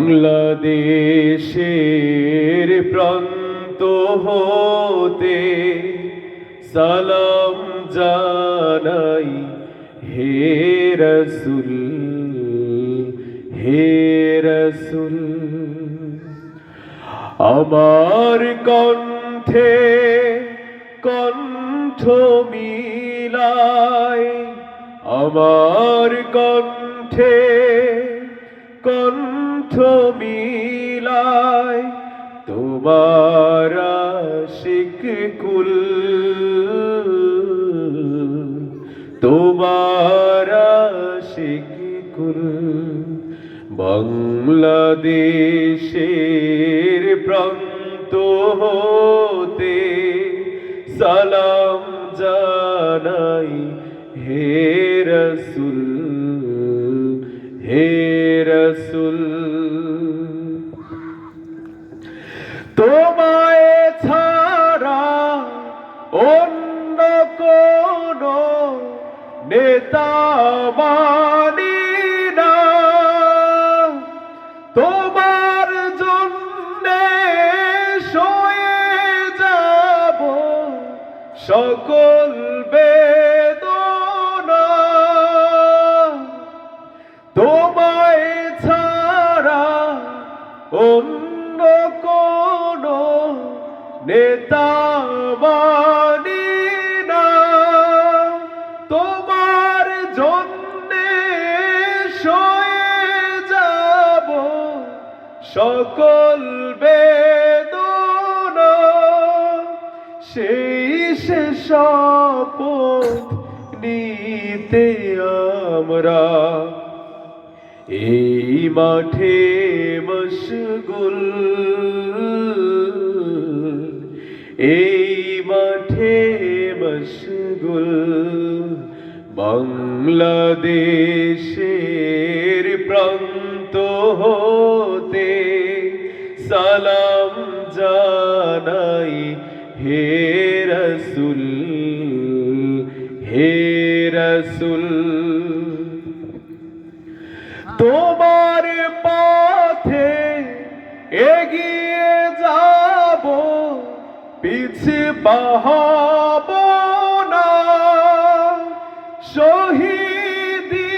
বাংলাদেশের প্রান্ত হতে সালাম জানাই হে রাসূল, হে রাসূল। আমার কণ্ঠে কণ্ঠ মিলাই, আমার কণ্ঠে কণ্ঠ মিলাই তোমার আশিক কুল, তোমার আশিক কুল। বাংলাদেশের প্রান্ত হতে সালাম জানাই হে রাসূল, হে রাসূল। তোমায় ছাড়া অন্য কোন নেতা মানি না, তোমার জন্যে সয়ে যাব সকল বেদনা। তোমায় ছাড়া অন্য কোন নেতা মানি না, তোমার জন্যে সয়ে যাব সকল বেদনা। সেই সে শপথ নিতে আমরা এই মাঠে মশগুল, এই মাঠে মশগুল। বাংলাদেশের প্রান্ত হতে সালাম জানাই হে রাসূল, হে রাসূল। তোমার পথে এগিয়ে যাব, পিছে বাহাব না। শহীদি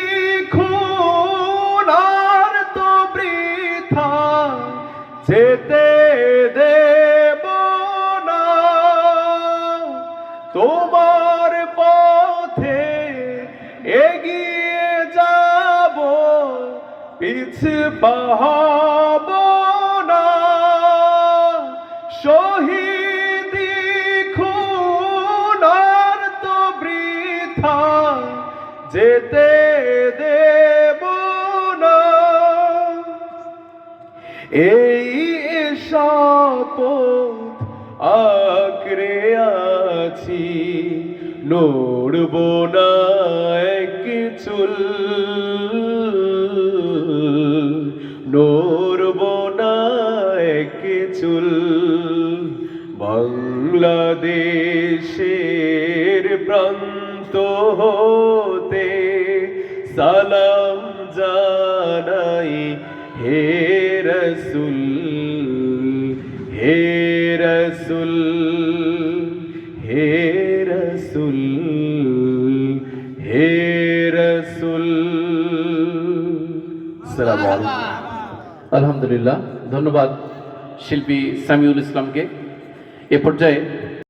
খুন আর তো বৃথা যেতে দেব না। তোমার পথে এগিয়ে যাব, পিছে বাহাব না। শহীদি খুন আর তো বৃথা যেতে দেব না। এই শপথ আঁকড়ে আছি, নড়ব না এক চুল, নড়ব না এক চুল। বাংলাদেশের প্রান্ত হতে সালাম জানাই হে রাসূল, হে রাসূল, হে রাসূল, হে রাসূল। আসসালামু আলাইকুম। আলহামদুলিল্লাহ, ধন্যবাদ শিল্পী সামিউল ইসলামকে। এ পর্যায়ে